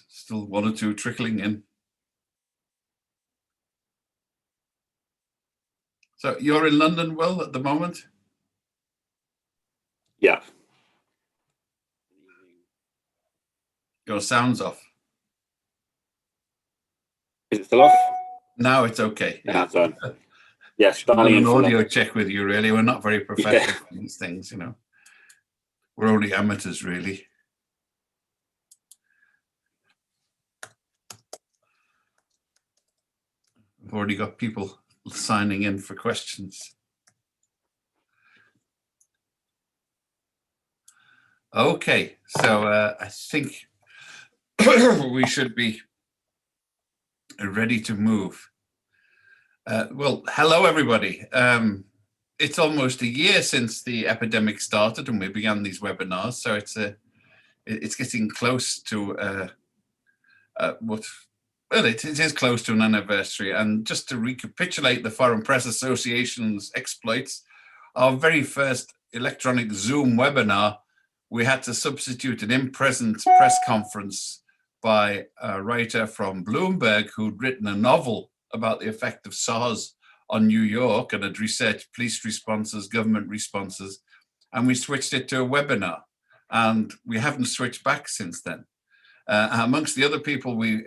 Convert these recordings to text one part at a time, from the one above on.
Still one or two trickling in. So you're in London, Will, at the moment? Yeah. Your sound's off. Is it still off? Now it's okay. Yeah, done. Yes, Damian. an An audio check with you, really. We're not very professional in these things, you know. We're only amateurs, really. I've already got people signing in for questions. Okay, so I think we should be ready to move. Well, hello, everybody. It's almost a year since the epidemic started and we began these webinars, so it's getting close to it is close to an anniversary. And just to recapitulate the Foreign Press Association's exploits, our very first electronic Zoom webinar, we had to substitute an in-present press conference by a writer from Bloomberg who'd written a novel about the effect of SARS on New York and had researched police responses, government responses, and we switched it to a webinar. And we haven't switched back since then. Amongst the other people, we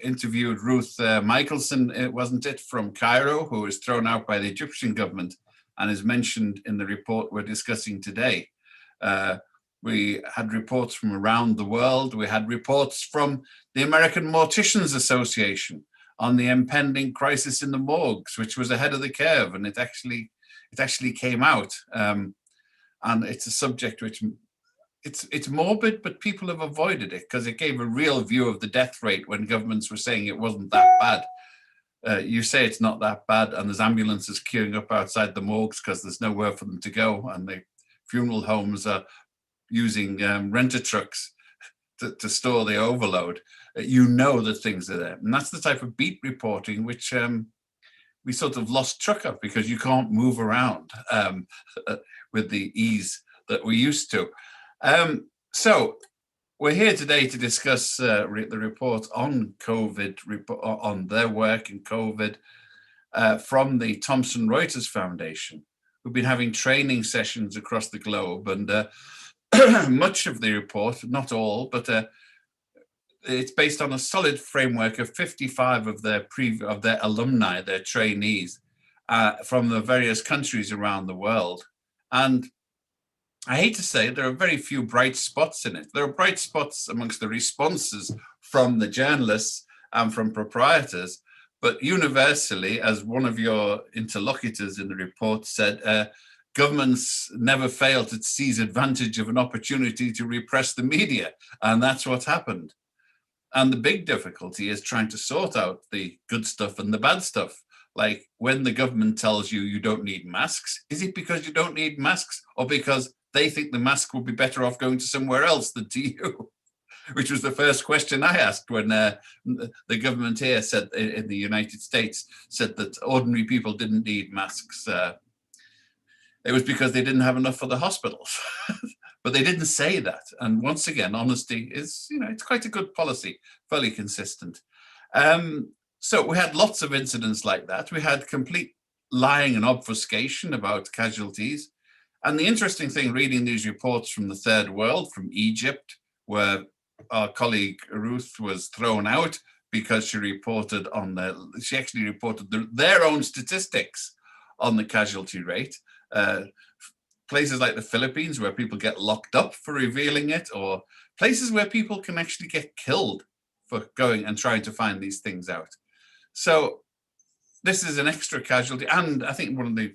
interviewed Ruth Michelson, wasn't it, from Cairo, who was thrown out by the Egyptian government and is mentioned in the report we're discussing today. We had reports from around the world. We had reports from the American Morticians Association on the impending crisis in the morgues, which was ahead of the curve, and it actually came out. And it's a subject which it's morbid, but people have avoided it because it gave a real view of the death rate when governments were saying it wasn't that bad. You say it's not that bad, and there's ambulances queuing up outside the morgues because there's nowhere for them to go, and the funeral homes are using renter trucks to store the overload. You know that things are there, and that's the type of beat reporting which we sort of lost track of because you can't move around with the ease that we used to. So we're here today to discuss the report on COVID, on their work in COVID from the Thomson Reuters Foundation. We've been having training sessions across the globe, and much of the report, not all, but it's based on a solid framework of 55 of their alumni, their trainees from the various countries around the world. And I hate to say it, there are very few bright spots in it. There are bright spots amongst the responses from the journalists and from proprietors, but universally, as one of your interlocutors in the report said, governments never fail to seize advantage of an opportunity to repress the media, and that's what's happened. And the big difficulty is trying to sort out the good stuff and the bad stuff. Like when the government tells you you don't need masks, is it because you don't need masks or because they think the mask will be better off going to somewhere else than to you? Which was the first question I asked when the government here said, in the United States, said that ordinary people didn't need masks. It was because they didn't have enough for the hospitals. But they didn't say that. And once again, honesty is, it's quite a good policy, fairly consistent. So we had lots of incidents like that. We had complete lying and obfuscation about casualties. And the interesting thing reading these reports from the third world, from Egypt, where our colleague Ruth was thrown out because she actually reported their own statistics on the casualty rate. Places like the Philippines where people get locked up for revealing it, or places where people can actually get killed for going and trying to find these things out. So this is an extra casualty. And I think one of the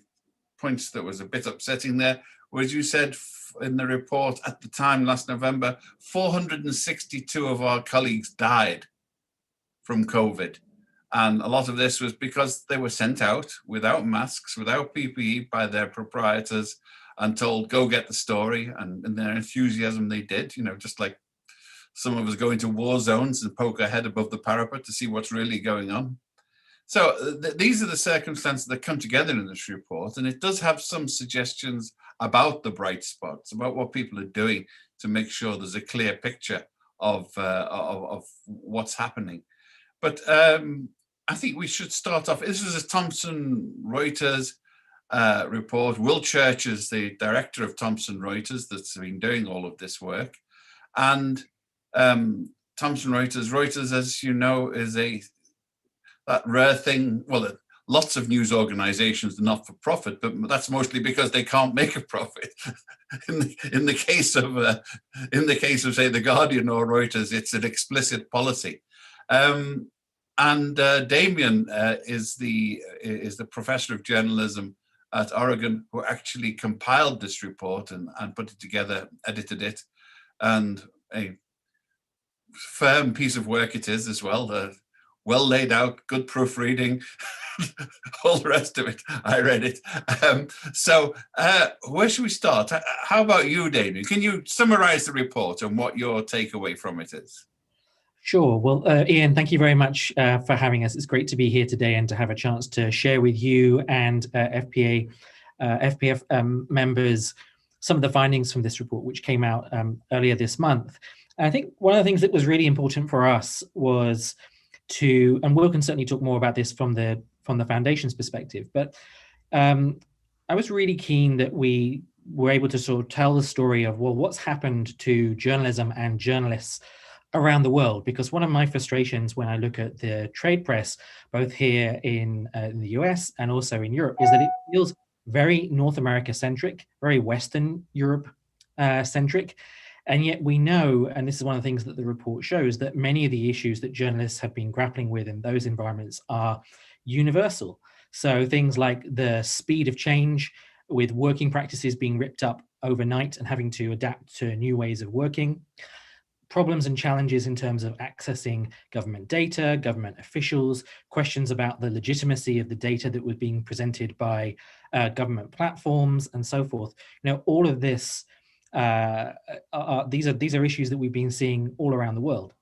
points that was a bit upsetting there was you said in the report at the time last November, 462 of our colleagues died from COVID. And a lot of this was because they were sent out without masks, without PPE by their proprietors and told, go get the story. And in their enthusiasm, they did, just like some of us go into war zones and poke our head above the parapet to see what's really going on. So these are the circumstances that come together in this report, and it does have some suggestions about the bright spots, about what people are doing to make sure there's a clear picture of what's happening. But I think we should start off. This is a Thomson Reuters report. Will Church is the director of Thomson Reuters that's been doing all of this work. And Thomson Reuters, as you know, is that rare thing. Well, lots of news organizations are not for profit, but that's mostly because they can't make a profit. in the case of say the Guardian or Reuters, it's an explicit policy. And Damian is the professor of journalism at Oregon who actually compiled this report and put it together, edited it, and a firm piece of work it is as well. Well laid out, good proofreading, all the rest of it. I read it. So where should we start? How about you, Damian? Can you summarize the report and what your takeaway from it is? Sure. Well, Ian, thank you very much for having us. It's great to be here today and to have a chance to share with you and FPF members some of the findings from this report, which came out earlier this month. And I think one of the things that was really important for us was to, and Will can certainly talk more about this from the foundation's perspective, but I was really keen that we were able to sort of tell the story of, well, what's happened to journalism and journalists around the world, because one of my frustrations when I look at the trade press, both here in the US and also in Europe, is that it feels very North America centric, very Western Europe centric. And yet we know, and this is one of the things that the report shows, that many of the issues that journalists have been grappling with in those environments are universal. So things like the speed of change, with working practices being ripped up overnight and having to adapt to new ways of working, problems and challenges in terms of accessing government data, government officials, questions about the legitimacy of the data that was being presented by government platforms, and so forth. You know, all of this, these are issues that we've been seeing all around the world.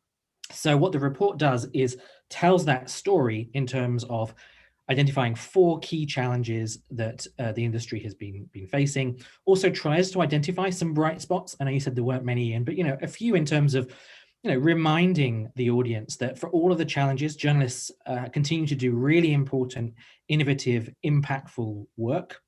So what the report does is tells that story in terms of identifying 4 key challenges that the industry has been facing. Also tries to identify some bright spots. I know you said there weren't many, Ian, but a few in terms of reminding the audience that for all of the challenges, journalists continue to do really important, innovative, impactful work.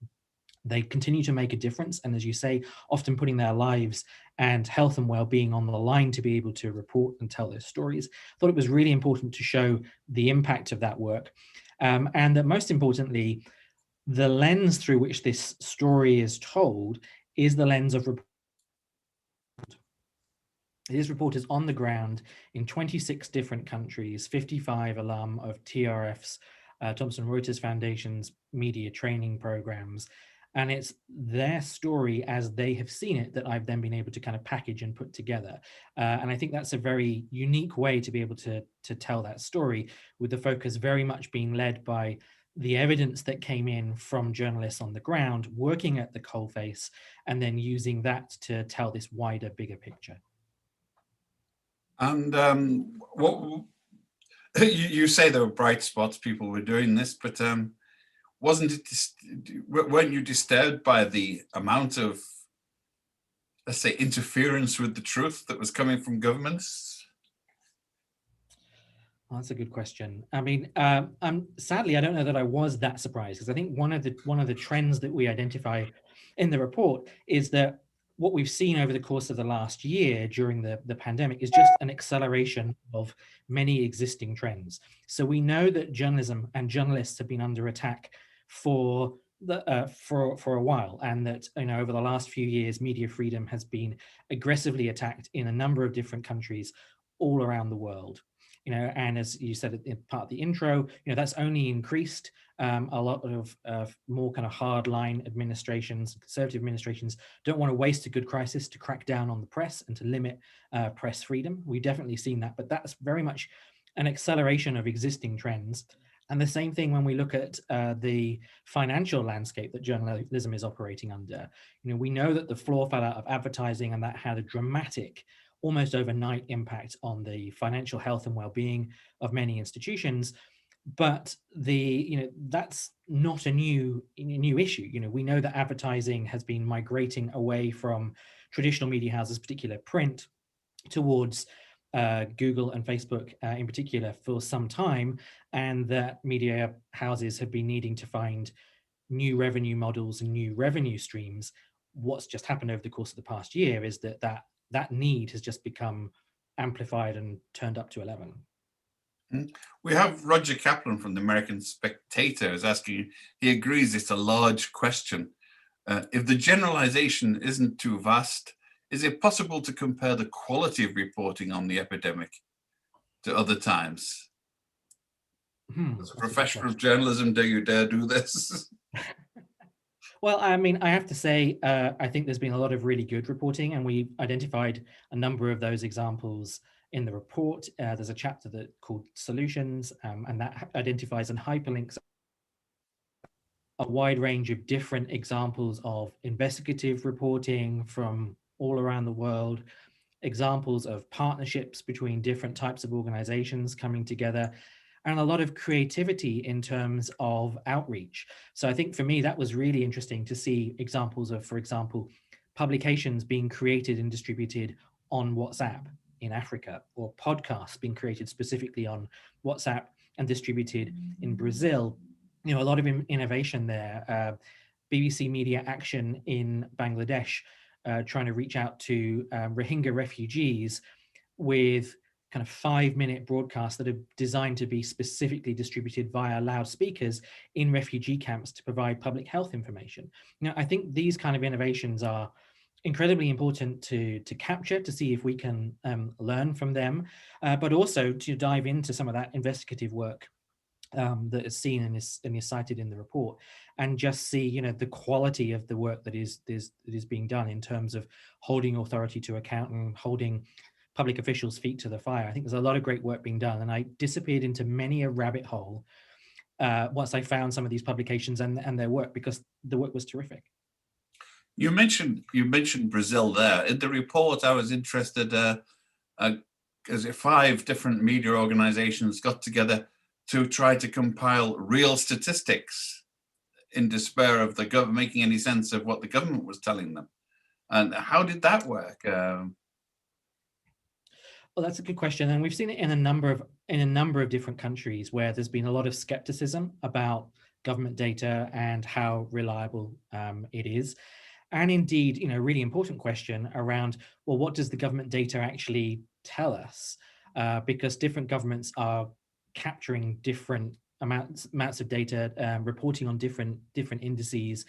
They continue to make a difference, and as you say, often putting their lives and health and well-being on the line to be able to report and tell their stories. I thought it was really important to show the impact of that work. And that most importantly, the lens through which this story is told is the lens of report. This report is on the ground in 26 different countries, 55 alum of TRF's, Thomson Reuters Foundation's media training programs. And it's their story as they have seen it that I've then been able to kind of package and put together. And I think that's a very unique way to be able to tell that story, with the focus very much being led by the evidence that came in from journalists on the ground, working at the coalface, and then using that to tell this wider, bigger picture. And what you say there were bright spots, people were doing this, but weren't you disturbed by the amount of, let's say, interference with the truth that was coming from governments? Well, that's a good question. I mean, sadly, I don't know that I was that surprised, because I think one of the trends that we identify in the report is that what we've seen over the course of the last year during the pandemic is just an acceleration of many existing trends. So we know that journalism and journalists have been under attack for a while, and that over the last few years, media freedom has been aggressively attacked in a number of different countries all around the world. And as you said in part of the intro, that's only increased. A lot of more kind of hardline administrations, conservative administrations, don't want to waste a good crisis to crack down on the press and to limit press freedom. We've definitely seen that, but that's very much an acceleration of existing trends. And the same thing when we look at the financial landscape that journalism is operating under. We know that the floor fell out of advertising, and that had a dramatic, almost overnight impact on the financial health and well-being of many institutions. But that's not a new issue. We know that advertising has been migrating away from traditional media houses, particularly print, towards Google and Facebook in particular for some time, and that media houses have been needing to find new revenue models and new revenue streams. What's just happened over the course of the past year is that need has just become amplified and turned up to 11. We have Roger Kaplan from the American Spectator is asking, he agrees it's a large question. If the generalization isn't too vast, is it possible to compare the quality of reporting on the epidemic to other times? As a professional of journalism, do you dare do this? Well, I mean, I have to say, I think there's been a lot of really good reporting, and we identified a number of those examples in the report. There's a chapter called Solutions, and that identifies and hyperlinks a wide range of different examples of investigative reporting from all around the world, examples of partnerships between different types of organizations coming together, and a lot of creativity in terms of outreach. So I think for me, that was really interesting to see examples of, for example, publications being created and distributed on WhatsApp in Africa, or podcasts being created specifically on WhatsApp and distributed in Brazil. You know, a lot of innovation there. BBC Media Action in Bangladesh, trying to reach out to Rohingya refugees with kind of 5-minute broadcasts that are designed to be specifically distributed via loudspeakers in refugee camps to provide public health information. Now, I think these kind of innovations are incredibly important to capture, to see if we can learn from them, but also to dive into some of that investigative work that is seen and is cited in the report, and just see, you know, the quality of the work that is being done in terms of holding authority to account and holding public officials' feet to the fire. I think there's a lot of great work being done, and I disappeared into many a rabbit hole once I found some of these publications and their work, because the work was terrific. You mentioned Brazil there. In the report, I was interested, as if 5 different media organizations got together to try to compile real statistics in despair of the government making any sense of what the government was telling them. And how did that work? Well, that's a good question, and we've seen it in a number of different countries where there's been a lot of skepticism about government data and how reliable it is. And indeed, you know, a really important question around, well, what does the government data actually tell us? Because different governments are capturing different amounts of data, reporting on different indices,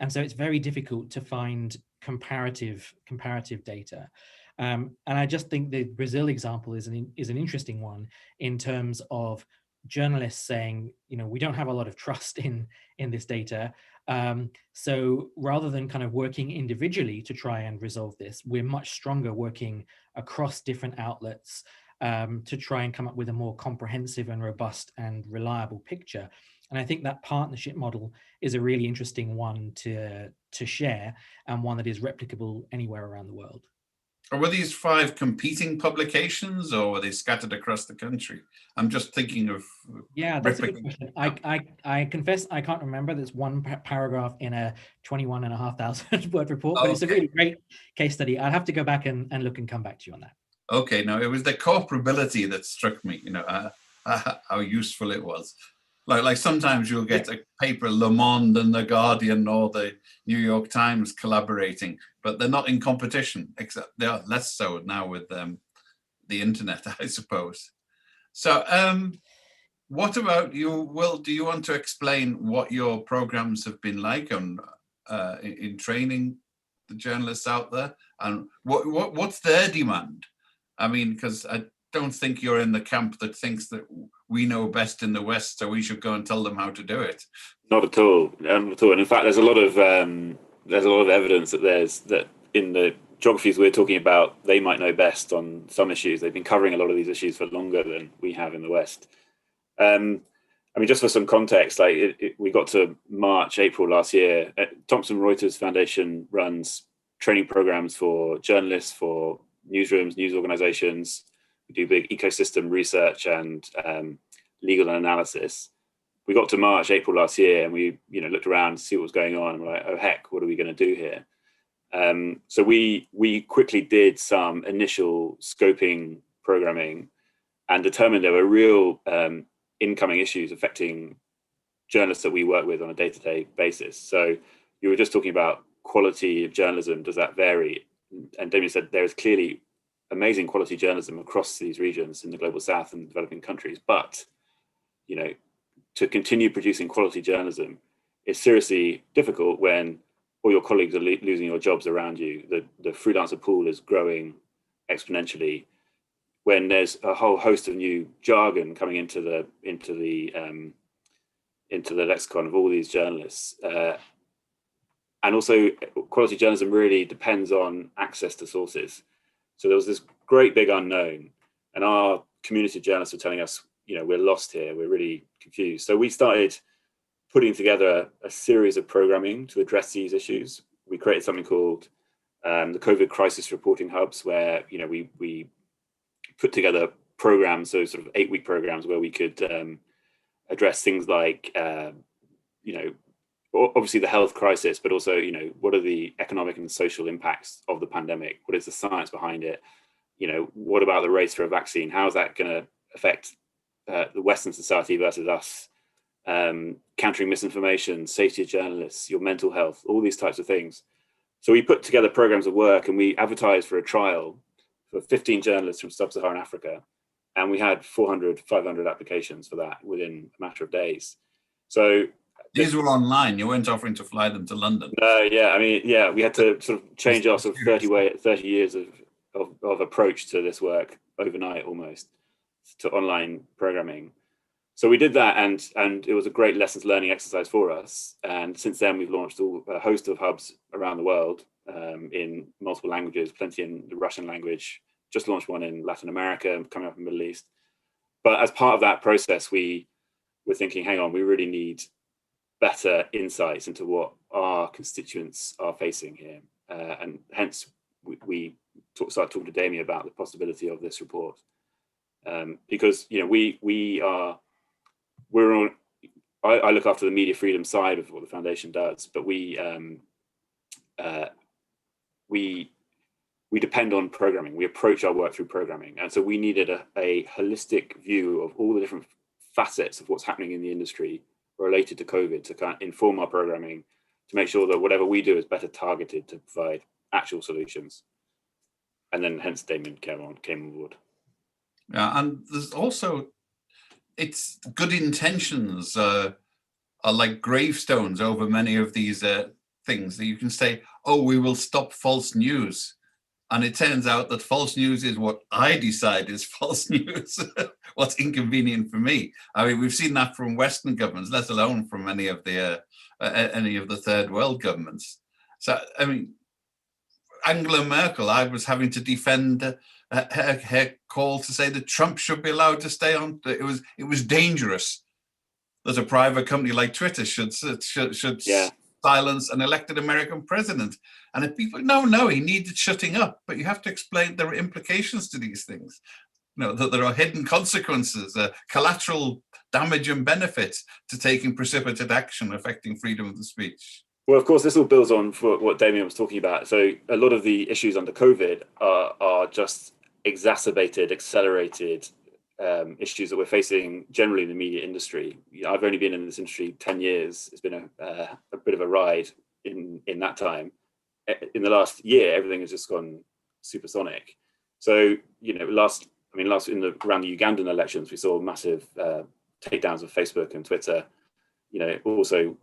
and so it's very difficult to find comparative data. And I just think the Brazil example is an interesting one in terms of journalists saying, you know, we don't have a lot of trust in this data. So rather than kind of working individually to try and resolve this, we're much stronger working across different outlets to try and come up with a more comprehensive and robust and reliable picture. And I think that partnership model is a really interesting one to share, and one that is replicable anywhere around the world. Or were these 5 competing publications, or were they scattered across the country? I'm just thinking of... Yeah, that's a good question. I confess I can't remember. There's one paragraph in a 21,500 word report, but it's a really great case study. I'll have to go back and look and come back to you on that. Okay, no, it was the comparability that struck me, you know, how useful it was. Like sometimes you'll get a paper, Le Monde and The Guardian or the New York Times collaborating, but they're not in competition, except they are less so now with the internet, I suppose. So what about you, Will? Do you want to explain what your programs have been like on in training the journalists out there, and what's their demand? I mean, because I don't think you're in the camp that thinks that we know best in the West, so we should go and tell them how to do it. Not at all. Not at all. And in fact, there's a lot of evidence that in the geographies we're talking about, they might know best on some issues. They've been covering a lot of these issues for longer than we have in the West. I mean, just for some context, we got to March, April last year. Thomson Reuters Foundation runs training programs for journalists, for newsrooms, news organizations. We do big ecosystem research and legal analysis. We got to March, April last year, and we looked around to see what was going on, and we're like, oh heck, what are we going to do here? So we quickly did some initial scoping programming and determined there were real incoming issues affecting journalists that we work with on a day-to-day basis. So you were just talking about quality of journalism. Does that vary? And Damian said there is clearly amazing quality journalism across these regions in the global south and developing countries. But, to continue producing quality journalism is seriously difficult when all your colleagues are losing your jobs around you. The freelancer pool is growing exponentially. When there's a whole host of new jargon coming into the lexicon of all these journalists, and also quality journalism really depends on access to sources. So there was this great big unknown, and our community of journalists were telling us, we're lost here, we're really confused. So we started putting together a series of programming to address these issues. We created something called the COVID crisis reporting hubs, where we put together programs, so sort of 8-week programs where we could address things like obviously the health crisis, but also what are the economic and social impacts of the pandemic? What is the science behind it? What about the race for a vaccine? How is that going to affect the Western society versus us? Countering misinformation, safety of journalists, your mental health, all these types of things. So we put together programs of work, and we advertised for a trial for 15 journalists from sub-Saharan Africa. And we had 400, 500 applications for that within a matter of days. So these were online. You weren't offering to fly them to London. We had to sort of change our sort of 30 years of approach to this work overnight, almost, to online programming. So we did that, and it was a great lessons learning exercise for us. And since then, we've launched a host of hubs around the world in multiple languages, plenty in the Russian language. Just launched one in Latin America, coming up in the Middle East. But as part of that process, we were thinking, hang on, we really need better insights into what our constituents are facing here. And hence, we started talking to Damian about the possibility of this report. Because, I look after the media freedom side of what the foundation does, but we depend on programming. We approach our work through programming. And so we needed a holistic view of all the different facets of what's happening in the industry related to COVID to kind of inform our programming, to make sure that whatever we do is better targeted to provide actual solutions. And then hence Damian came on board. Yeah, and there's also, it's good intentions are like gravestones over many of these things that you can say, oh, we will stop false news. And it turns out that false news is what I decide is false news, what's inconvenient for me. I mean, we've seen that from Western governments, let alone from any of the third world governments. So, I mean, Angela Merkel, I was having to defend her call to say that Trump should be allowed to stay on. It was dangerous that a private company like Twitter should silence an elected American president. And if people, no, he needed shutting up, but you have to explain there are implications to these things. That there are hidden consequences, collateral damage and benefits to taking precipitate action affecting freedom of the speech. Well, of course, this all builds on for what Damian was talking about. So a lot of the issues under COVID are just exacerbated, accelerated issues that we're facing generally in the media industry. I've only been in this industry 10 years. It's been a bit of a ride in that time. In the last year, everything has just gone supersonic. So, around the Ugandan elections, we saw massive takedowns of Facebook and Twitter. Also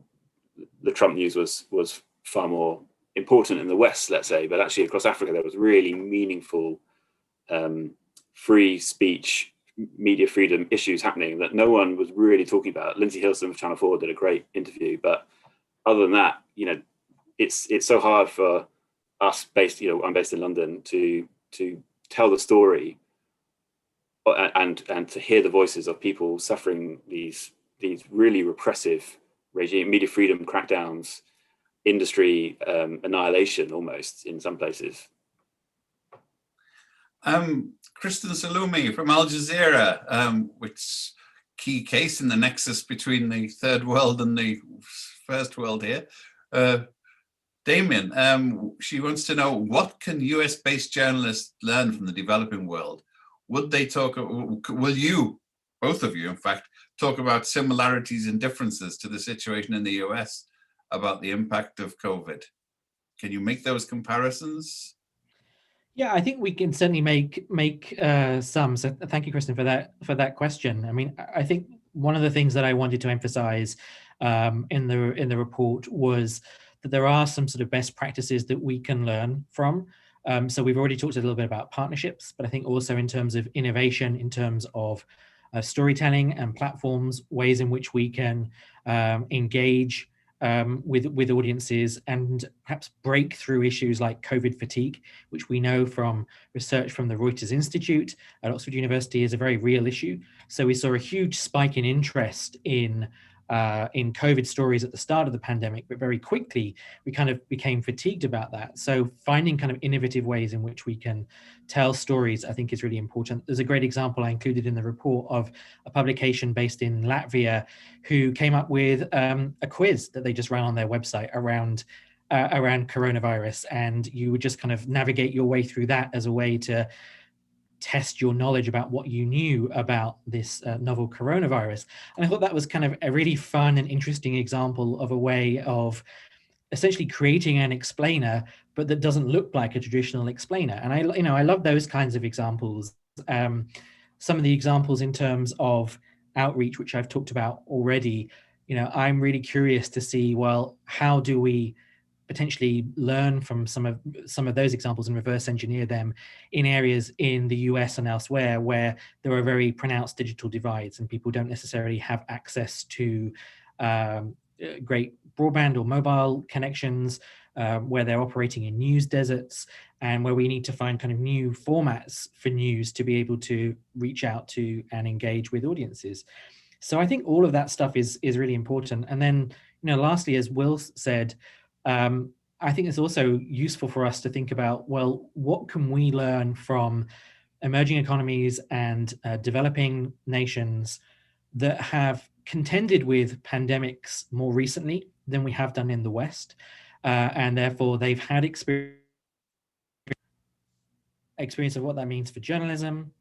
the Trump news was far more important in the West, let's say, but actually across Africa, there was really meaningful free speech, media freedom issues happening that no one was really talking about. Lindsay Hilson of Channel 4 did a great interview, but other than that, it's so hard for us I'm based in London to tell the story and to hear the voices of people suffering these really repressive regime, media freedom crackdowns, industry annihilation almost in some places. Kristen Salumi from Al Jazeera, which key case in the nexus between the third world and the first world here. Damian, she wants to know, what can US-based journalists learn from the developing world? would they talk, will you, both of you, in fact, talk about similarities and differences to the situation in the US about the impact of COVID? Can you make those comparisons? Yeah, I think we can certainly make some. So thank you, Kristen, for that question. I mean, I think one of the things that I wanted to emphasize in the report was that there are some sort of best practices that we can learn from. So we've already talked a little bit about partnerships, but I think also in terms of innovation, in terms of storytelling and platforms, ways in which we can engage with audiences and perhaps break through issues like COVID fatigue, which we know from research from the Reuters Institute at Oxford University is a very real issue. So we saw a huge spike in interest in COVID stories at the start of the pandemic, but very quickly we kind of became fatigued about that. So finding kind of innovative ways in which we can tell stories, I think, is really important. There's a great example I included in the report of a publication based in Latvia who came up with a quiz that they just ran on their website around coronavirus, and you would just kind of navigate your way through that as a way to test your knowledge about what you knew about this novel coronavirus. And I thought that was kind of a really fun and interesting example of a way of essentially creating an explainer, but that doesn't look like a traditional explainer. And I love those kinds of examples. Some of the examples in terms of outreach, which I've talked about already, I'm really curious to see, well, how do we potentially learn from some of those examples and reverse engineer them in areas in the US and elsewhere where there are very pronounced digital divides and people don't necessarily have access to great broadband or mobile connections, where they're operating in news deserts, and where we need to find kind of new formats for news to be able to reach out to and engage with audiences. So I think all of that stuff is really important. And then, lastly, as Will said, I think it's also useful for us to think about, well, what can we learn from emerging economies and developing nations that have contended with pandemics more recently than we have done in the West, and therefore they've had experience of what that means for journalism,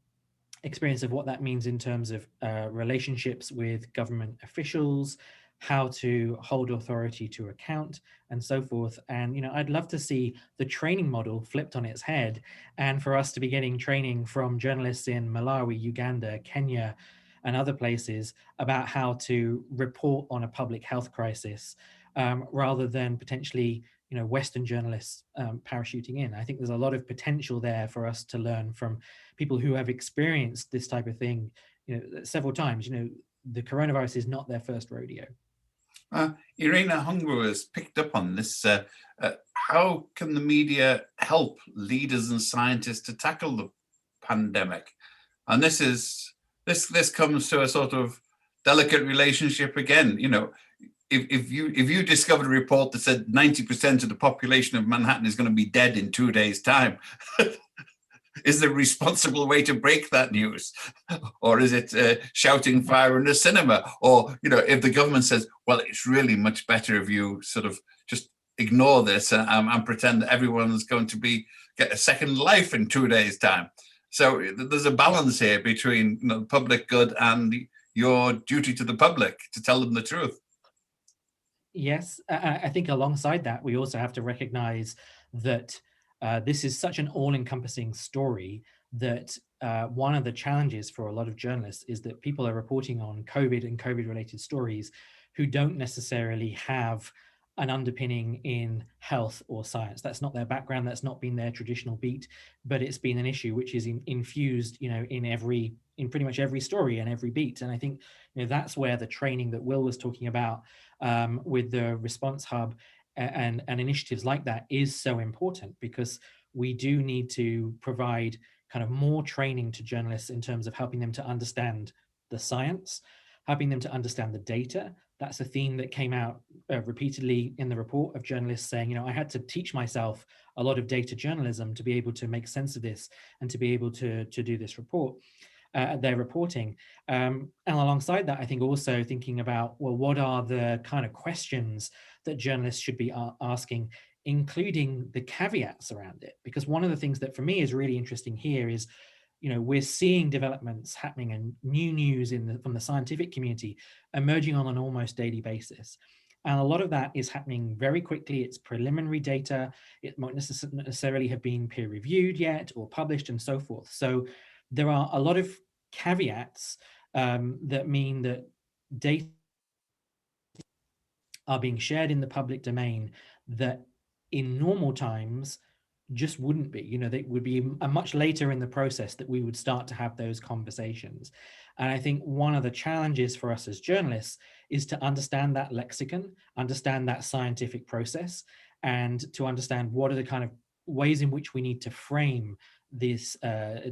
experience of what that means in terms of relationships with government officials, how to hold authority to account, and so forth. And I'd love to see the training model flipped on its head, and for us to be getting training from journalists in Malawi, Uganda, Kenya, and other places about how to report on a public health crisis, rather than potentially Western journalists parachuting in. I think there's a lot of potential there for us to learn from people who have experienced this type of thing several times. The coronavirus is not their first rodeo. Irina Hungru has picked up on this. How can the media help leaders and scientists to tackle the pandemic? And this comes to a sort of delicate relationship again. If you discovered a report that said 90% of the population of Manhattan is going to be dead in 2 days' time, is there a responsible way to break that news? Or is it shouting fire in a cinema? Or, if the government says, well, it's really much better if you sort of just ignore this and pretend that everyone's going to get a second life in 2 days' time. So there's a balance here between public good and your duty to the public to tell them the truth. Yes, I think alongside that, we also have to recognize that this is such an all-encompassing story that one of the challenges for a lot of journalists is that people are reporting on COVID and COVID-related stories who don't necessarily have an underpinning in health or science. That's not their background. That's not been their traditional beat, but it's been an issue which is infused, in pretty much every story and every beat. And I think that's where the training that Will was talking about with the Response Hub and initiatives like that is so important, because we do need to provide kind of more training to journalists in terms of helping them to understand the science, helping them to understand the data. That's a theme that came out repeatedly in the report, of journalists saying, I had to teach myself a lot of data journalism to be able to make sense of this and to be able to do this report. Their reporting. And alongside that, I think also thinking about, well, what are the kind of questions that journalists should be asking, including the caveats around it? Because one of the things that for me is really interesting here is we're seeing developments happening and new news from the scientific community emerging on an almost daily basis. And a lot of that is happening very quickly. It's preliminary data. It won't necessarily have been peer reviewed yet or published and so forth. So there are a lot of caveats that mean that data are being shared in the public domain that in normal times just wouldn't be. They would be a much later in the process that we would start to have those conversations. And I think one of the challenges for us as journalists is to understand that lexicon, understand that scientific process, and to understand what are the kind of ways in which we need to frame this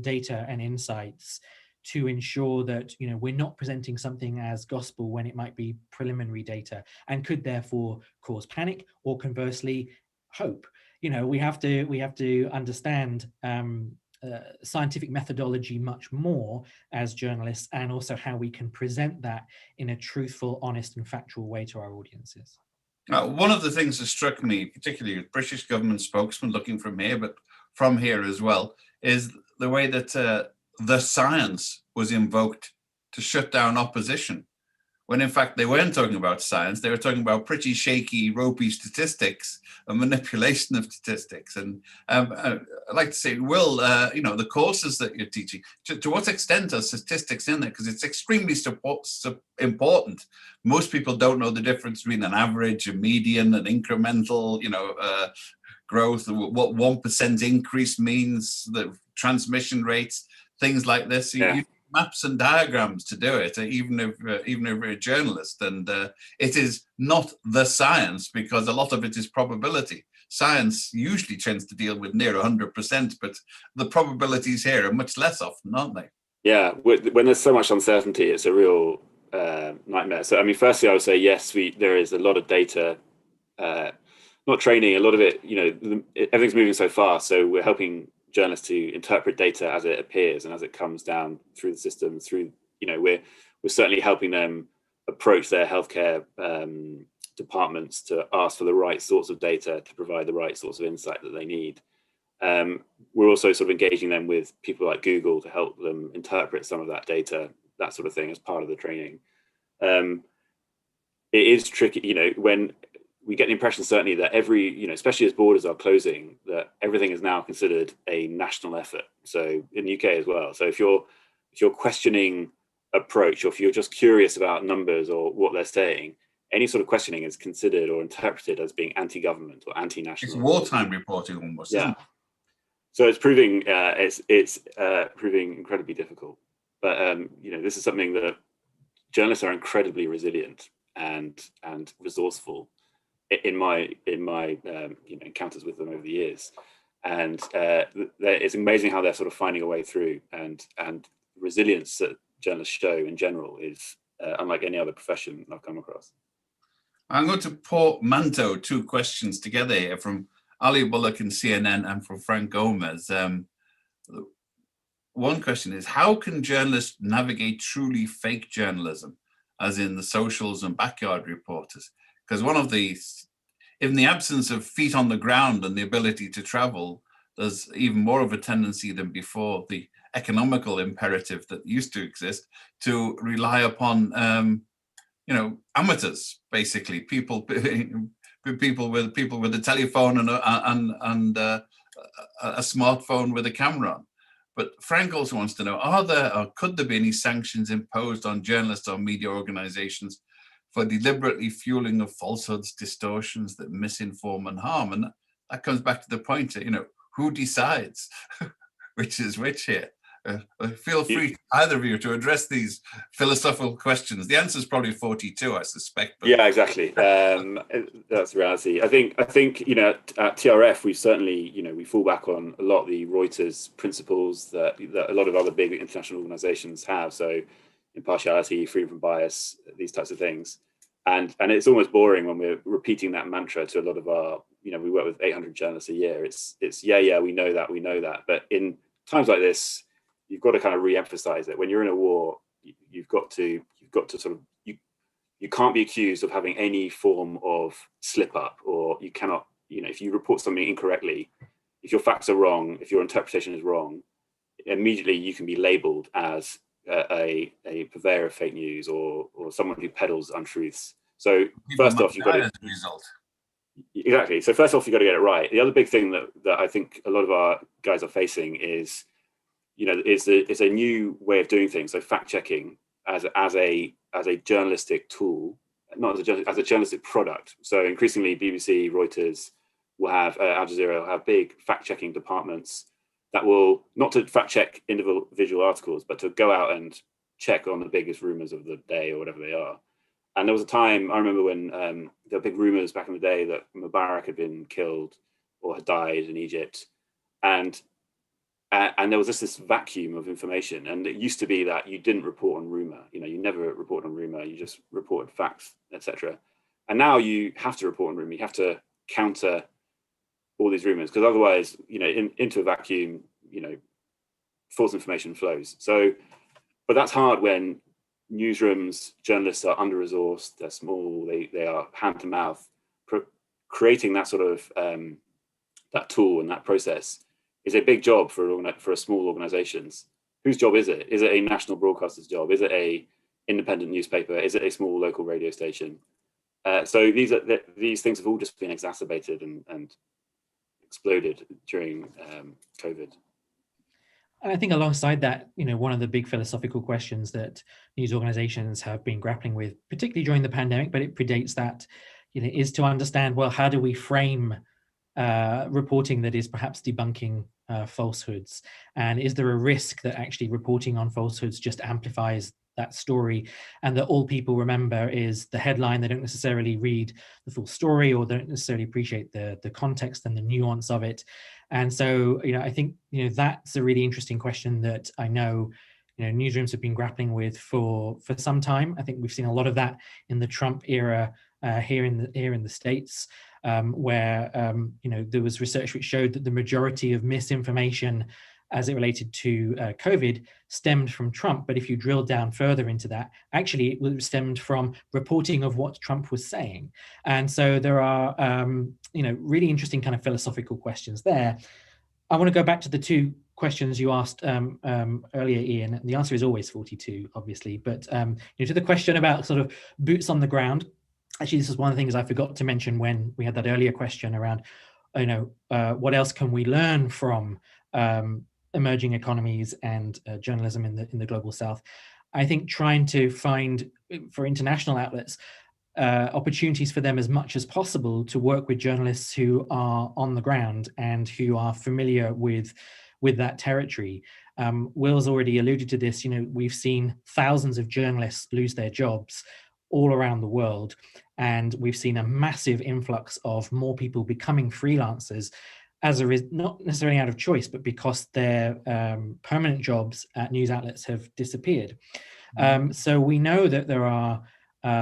data and insights to ensure that we're not presenting something as gospel when it might be preliminary data and could therefore cause panic, or conversely hope. We have to understand scientific methodology much more as journalists, and also how we can present that in a truthful, honest and factual way to our audiences. One of the things that struck me, particularly with British government spokesman looking from here, but from here as well, is the way that the science was invoked to shut down opposition, when in fact they weren't talking about science. They were talking about pretty shaky, ropey statistics and manipulation of statistics. And I'd like to say, Will, the courses that you're teaching, to what extent are statistics in there? Because it's extremely important. Most people don't know the difference between an average, a median, an incremental, growth, what 1% increase means, the transmission rates, things like this. You use maps and diagrams to do it, even if you're a journalist. And it is not the science, because a lot of it is probability. Science usually tends to deal with near 100%, but the probabilities here are much less often, aren't they? Yeah, when there's so much uncertainty, it's a real nightmare. So, I mean, firstly, I would say, yes, there is a lot of data, not training, a lot of it, everything's moving so fast. So we're helping journalists to interpret data as it appears and as it comes down through the system. We're certainly helping them approach their healthcare departments to ask for the right sorts of data to provide the right sorts of insight that they need. We're also sort of engaging them with people like Google to help them interpret some of that data, that sort of thing, as part of the training. It is tricky, when we get the impression, certainly, that especially as borders are closing, that everything is now considered a national effort. So in the UK as well. So if you're questioning approach, or if you're just curious about numbers or what they're saying, any sort of questioning is considered or interpreted as being anti-government or anti-national. It's wartime reporting almost, isn't it? So it's proving proving incredibly difficult. But this is something that journalists are incredibly resilient and resourceful in my encounters with them over the years, and it's amazing how they're sort of finding a way through, and resilience that journalists show in general is unlike any other profession I've come across. I'm going to portmanteau two questions together here from Ali Bullock in CNN and from Frank Gomez. One question is, how can journalists navigate truly fake journalism, as in the socials and backyard reporters? Because one of these, in the absence of feet on the ground and the ability to travel, there's even more of a tendency than before, the economical imperative that used to exist, to rely upon, amateurs, basically, people with a telephone and a smartphone with a camera on. But Frank also wants to know, are there or could there be any sanctions imposed on journalists or media organizations for deliberately fueling of falsehoods, distortions that misinform and harm? And that comes back to the point that, who decides which is which here? Feel free, either of you, to address these philosophical questions. The answer is probably 42, I suspect. But... Yeah, exactly. That's the reality. I think at TRF, we certainly, we fall back on a lot of the Reuters principles that a lot of other big international organizations have. So impartiality, freedom from bias, these types of things. And it's almost boring when we're repeating that mantra to a lot of our, we work with 800 journalists a year. It's we know that. But in times like this, you've got to kind of re-emphasize that when you're in a war, you've got to sort of, you can't be accused of having any form of slip up, or you cannot, if you report something incorrectly, if your facts are wrong, if your interpretation is wrong, immediately you can be labeled as a purveyor of fake news or someone who peddles untruths. So first off, you've got to, as a result. Exactly. So first off, you've got to get it right. The other big thing that I think a lot of our guys are facing is, it's a new way of doing things. So fact checking as a journalistic tool, not as a journalistic product. So increasingly, BBC, Reuters will have Al Jazeera will have big fact checking departments that will not to fact check individual articles, but to go out and check on the biggest rumors of the day or whatever they are. And there was a time, I remember when there were big rumors back in the day that Mubarak had been killed or had died in Egypt. And there was just this vacuum of information. And it used to be that you didn't report on rumor. You never reported on rumor. You just reported facts, etc. And now you have to report on rumor. You have to counter all these rumors, because otherwise, into a vacuum, false information flows. So, but that's hard when newsrooms, journalists are under-resourced, they're small, they are hand to mouth. Creating that sort of that tool and that process is a big job for small organizations. Whose job is it? Is it a national broadcaster's job? Is it a independent newspaper? Is it a small local radio station? So these things have all just been exacerbated and exploded during COVID. And I think alongside that, one of the big philosophical questions that news organizations have been grappling with, particularly during the pandemic, but it predates that, is to understand, well, how do we frame reporting that is perhaps debunking falsehoods? And is there a risk that actually reporting on falsehoods just amplifies that story, and that all people remember is the headline? They don't necessarily read the full story, or don't necessarily appreciate the context and the nuance of it. And so, I think, that's a really interesting question that I know, newsrooms have been grappling with for some time. I think we've seen a lot of that in the Trump era here in the States, where there was research which showed that the majority of misinformation as it related to COVID stemmed from Trump. But if you drill down further into that, actually it was stemmed from reporting of what Trump was saying. And so there are, really interesting kind of philosophical questions there. I want to go back to the two questions you asked earlier, Ian. And the answer is always 42, obviously. But to the question about sort of boots on the ground, actually, this is one of the things I forgot to mention when we had that earlier question around, what else can we learn from emerging economies and journalism in the global South. I think trying to find, for international outlets, opportunities for them as much as possible to work with journalists who are on the ground and who are familiar with that territory. Will's already alluded to this. We've seen thousands of journalists lose their jobs all around the world, and we've seen a massive influx of more people becoming freelancers as not necessarily out of choice, but because their permanent jobs at news outlets have disappeared. So we know that there are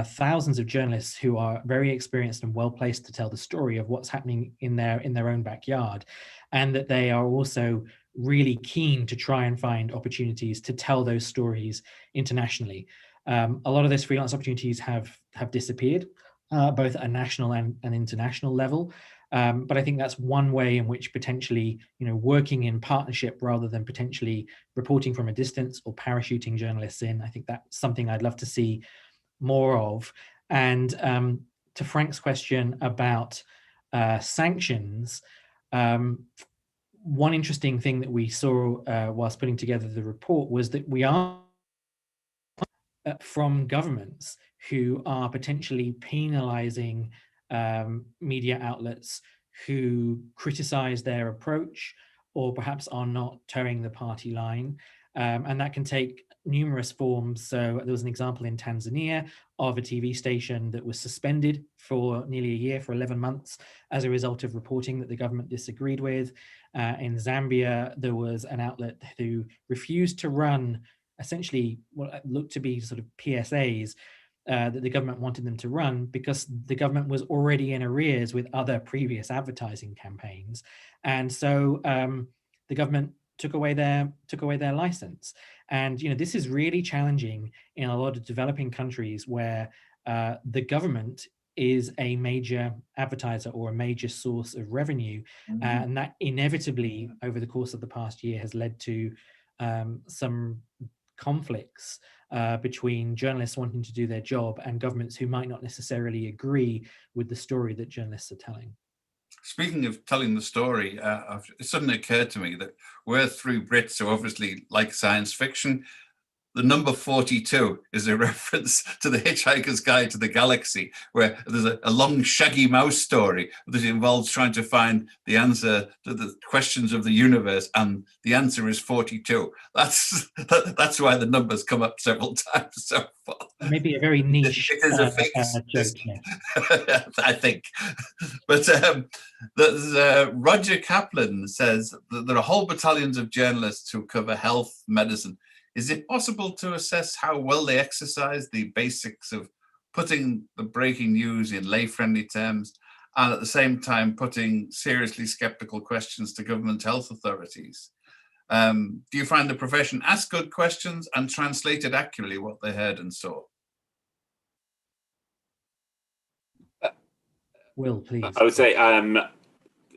thousands of journalists who are very experienced and well placed to tell the story of what's happening in their own backyard, and that they are also really keen to try and find opportunities to tell those stories internationally. A lot of those freelance opportunities have disappeared, both at a national and an international level. But I think that's one way in which potentially, working in partnership rather than potentially reporting from a distance or parachuting journalists in, I think that's something I'd love to see more of. And to Frank's question about sanctions, one interesting thing that we saw whilst putting together the report was that we are from governments who are potentially penalizing media outlets who criticize their approach or perhaps are not towing the party line. And that can take numerous forms. So there was an example in Tanzania of a TV station that was suspended for nearly a year, for 11 months, as a result of reporting that the government disagreed with. In Zambia, there was an outlet who refused to run essentially what looked to be sort of PSAs that the government wanted them to run, because the government was already in arrears with other previous advertising campaigns. And so the government took away their license. And this is really challenging in a lot of developing countries where the government is a major advertiser or a major source of revenue. And that inevitably over the course of the past year has led to some conflicts between journalists wanting to do their job and governments who might not necessarily agree with the story that journalists are telling. Speaking of telling the story, it suddenly occurred to me that we're three Brits who obviously like science fiction. The number 42 is a reference to the Hitchhiker's Guide to the Galaxy, where there's a long shaggy mouse story that involves trying to find the answer to the questions of the universe, and the answer is 42. That's why the numbers come up several times so far. Maybe a very niche it is a fake joke, yeah. I think. But Roger Kaplan says that there are whole battalions of journalists who cover health, medicine. Is it possible to assess how well they exercise the basics of putting the breaking news in lay-friendly terms and at the same time putting seriously skeptical questions to government health authorities? Do you find the profession asked good questions and translated accurately what they heard and saw? Will, please. I would say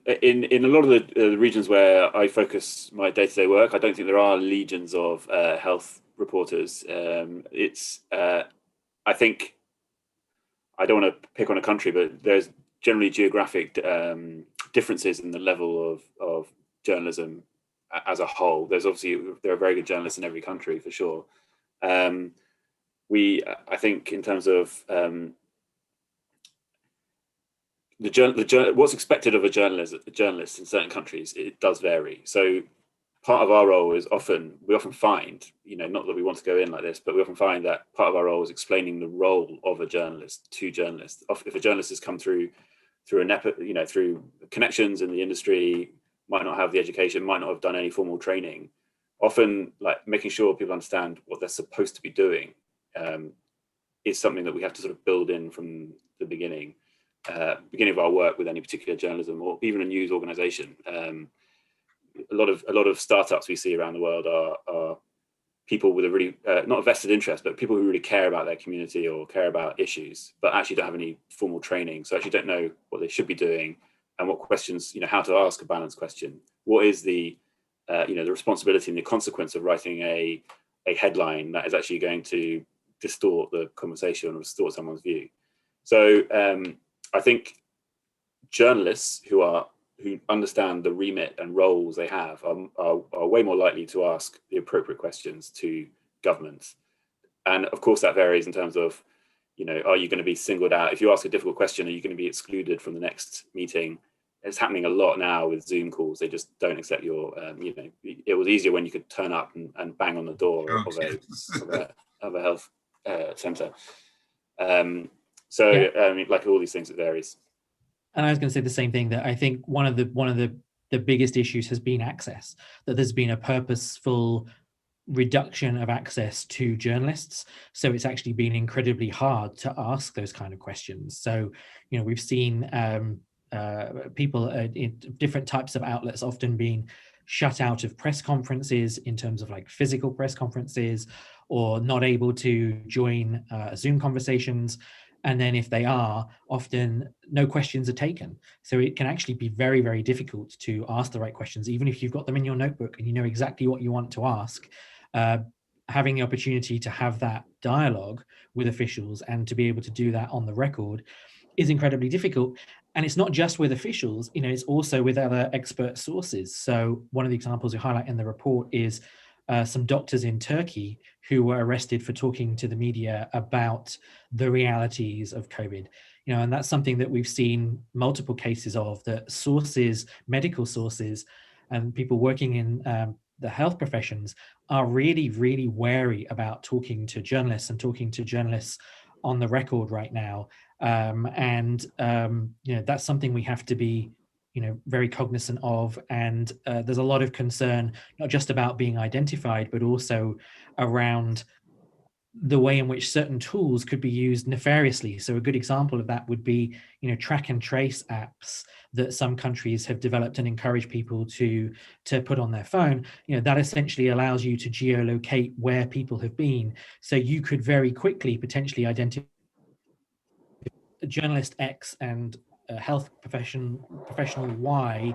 in a lot of the regions where I focus my day-to-day work, I don't think there are legions of health reporters. I think, I don't want to pick on a country, but there's generally geographic differences in the level of journalism as a whole. There are very good journalists in every country for sure. I think in terms of what's expected of a journalist in certain countries, it does vary. So part of our role is we often find, not that we want to go in like this, but we often find that part of our role is explaining the role of a journalist to journalists. If a journalist has come through through connections in the industry, might not have the education, might not have done any formal training, often like making sure people understand what they're supposed to be doing is something that we have to sort of build in from the beginning of our work with any particular journalism or even a news organization. A lot of startups we see around the world are people with a really not a vested interest, but people who really care about their community or care about issues, but actually don't have any formal training, so actually don't know what they should be doing and what questions, how to ask a balanced question. What is the the responsibility and the consequence of writing a headline that is actually going to distort the conversation or distort someone's view? So I think journalists who understand the remit and roles they have are way more likely to ask the appropriate questions to governments. And of course that varies in terms of, are you going to be singled out? If you ask a difficult question, are you going to be excluded from the next meeting? It's happening a lot now with Zoom calls. They just don't accept your, it was easier when you could turn up and bang on the door of a health centre. Like all these things, it varies. And I was going to say the same thing, that I think one of the biggest issues has been access, that there's been a purposeful reduction of access to journalists. So it's actually been incredibly hard to ask those kind of questions. So, we've seen people in different types of outlets often being shut out of press conferences in terms of like physical press conferences, or not able to join Zoom conversations. And then if they are, often no questions are taken. So it can actually be very, very difficult to ask the right questions, even if you've got them in your notebook and you know exactly what you want to ask. Having the opportunity to have that dialogue with officials and to be able to do that on the record is incredibly difficult. And it's not just with officials, it's also with other expert sources. So one of the examples we highlight in the report is some doctors in Turkey who were arrested for talking to the media about the realities of COVID. And that's something that we've seen multiple cases of, that sources, medical sources, and people working in the health professions are really, really wary about talking to journalists and talking to journalists on the record right now. That's something we have to be very cognizant of. And there's a lot of concern, not just about being identified, but also around the way in which certain tools could be used nefariously. So a good example of that would be, track and trace apps that some countries have developed and encourage people to put on their phone. That essentially allows you to geolocate where people have been. So you could very quickly potentially identify journalist X and health professional Y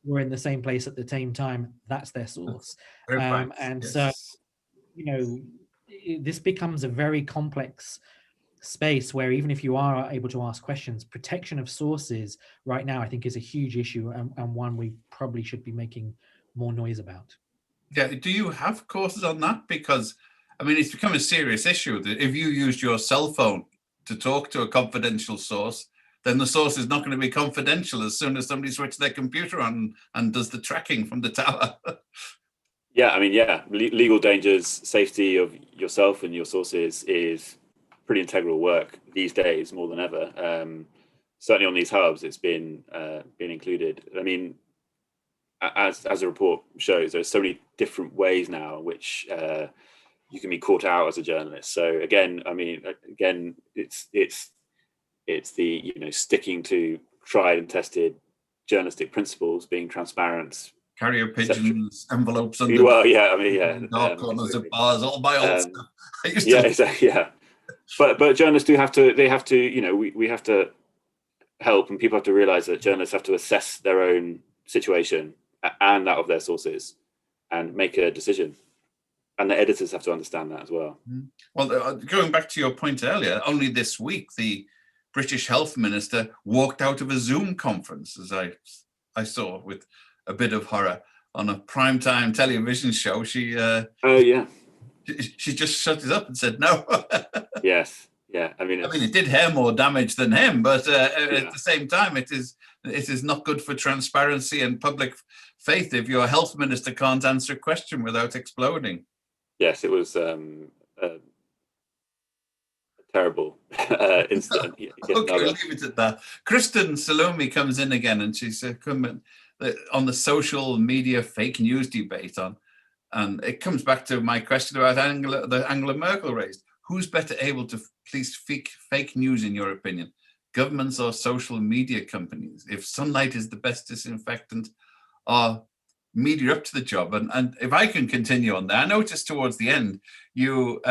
were in the same place at the same time, that's their source. And yes. so, this becomes a very complex space where even if you are able to ask questions, protection of sources right now, I think, is a huge issue, and one we probably should be making more noise about. Yeah, do you have courses on that? Because, I mean, it's become a serious issue that if you used your cell phone to talk to a confidential source, then the source is not going to be confidential as soon as somebody switches their computer on and does the tracking from the tower. Yeah, I mean, legal dangers, safety of yourself and your sources is pretty integral work these days more than ever. Certainly on these hubs, it's been included. I mean, as a report shows, there's so many different ways now which you can be caught out as a journalist. So again, I mean, it's the sticking to tried and tested journalistic principles, being transparent. Carrier pigeons, envelopes under dark corners of bars, all my old stuff. Exactly. Yeah, but journalists do have to. They have to. We have to help, and people have to realize that journalists have to assess their own situation and that of their sources, and make a decision. And the editors have to understand that as well. Well, going back to your point earlier, only this week the British Health Minister walked out of a Zoom conference, as I saw with a bit of horror, on a primetime television show. She just shut it up and said no. Yes, yeah. I mean, it did her more damage than him, but at the same time, it is not good for transparency and public faith if your health minister can't answer a question without exploding. Yes, it was a terrible incident. Okay, leave it at that. Kristen Salome comes in again, and she's on the social media fake news debate and it comes back to my question about Angela Merkel raised. Who's better able to police fake news, in your opinion? Governments or social media companies? If sunlight is the best disinfectant, are media up to the job? And if I can continue on there, I noticed towards the end, you